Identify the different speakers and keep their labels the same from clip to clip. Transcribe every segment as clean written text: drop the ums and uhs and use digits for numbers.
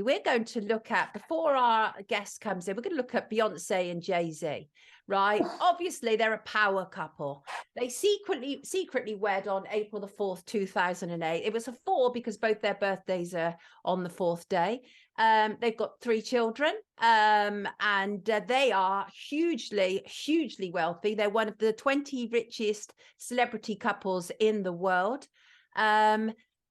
Speaker 1: everybody, we're going to look at, before our guest comes in, we're going to look at Beyonce and Jay-Z, right? Obviously, they're a power couple. They secretly wed on April the 4th, 2008. It was a 4 because both their birthdays are on the 4th day. They've got 3 children, and they are hugely wealthy. They're one of the 20 richest celebrity couples in the world.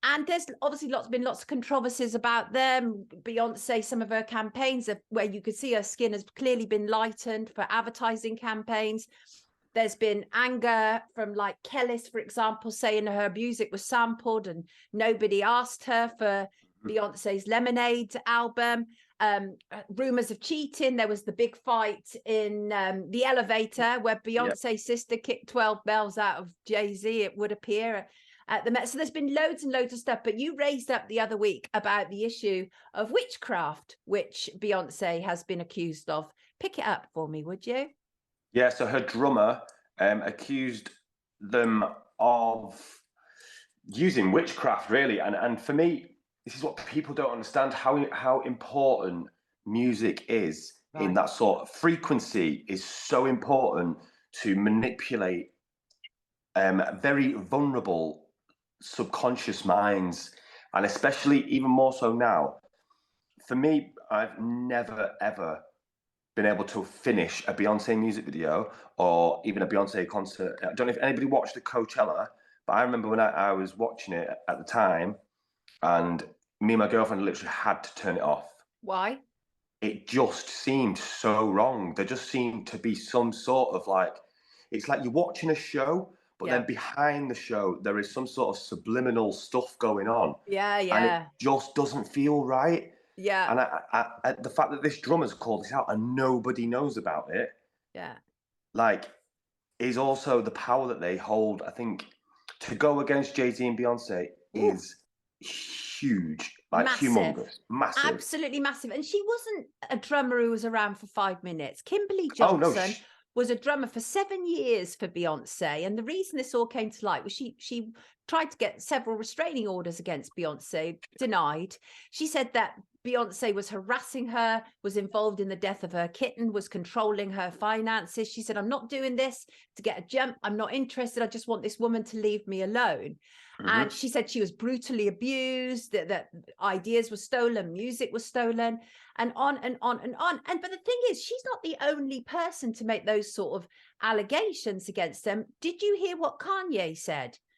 Speaker 1: And there's obviously been lots of controversies about them. Beyonce, some of her campaigns where you could see her skin has clearly been lightened for advertising campaigns. There's been anger from like Kellis, for example, saying her music was sampled and nobody asked her for Beyonce's Lemonade album. Rumors of cheating. There was the big fight in the elevator where Beyonce's sister kicked 12 bells out of Jay-Z, it would appear. At the Met. So there's been loads and loads of stuff, but you raised up the other week about the issue of witchcraft, which Beyonce has been accused of. Pick it up for me, would you?
Speaker 2: Yeah, so her drummer accused them of using witchcraft, really. And for me, this is what people don't understand, how important music is in that sort of frequency is so important to manipulate very vulnerable subconscious minds, and especially even more so now. For me, I've never ever been able to finish a Beyonce music video or even a Beyonce concert. I don't know if anybody watched the Coachella, but I remember when I was watching it at the time, and me and my girlfriend literally had to turn it off.
Speaker 1: Why?
Speaker 2: It just seemed so wrong. There just seemed to be some sort of like, it's like you're watching a show, but then behind the show, there is some sort of subliminal stuff going on.
Speaker 1: Yeah.
Speaker 2: And it just doesn't feel right.
Speaker 1: Yeah.
Speaker 2: And I the fact that this drummer's called this out and nobody knows about it, like, is also the power that they hold. I think to go against Jay-Z and Beyonce is huge, like humongous, massive.
Speaker 1: Absolutely massive. And she wasn't a drummer who was around for 5 minutes. Kimberly Johnson was a drummer for 7 years for Beyonce. And the reason this all came to light was she tried to get several restraining orders against Beyonce, denied. She said that Beyonce was harassing her, was involved in the death of her kitten, was controlling her finances. She said, I'm not doing this to get a jump. I'm not interested. I just want this woman to leave me alone. And she said she was brutally abused, that ideas were stolen, music was stolen, and on and on and on. But the thing is, she's not the only person to make those sort of allegations against them. Did you hear what Kanye said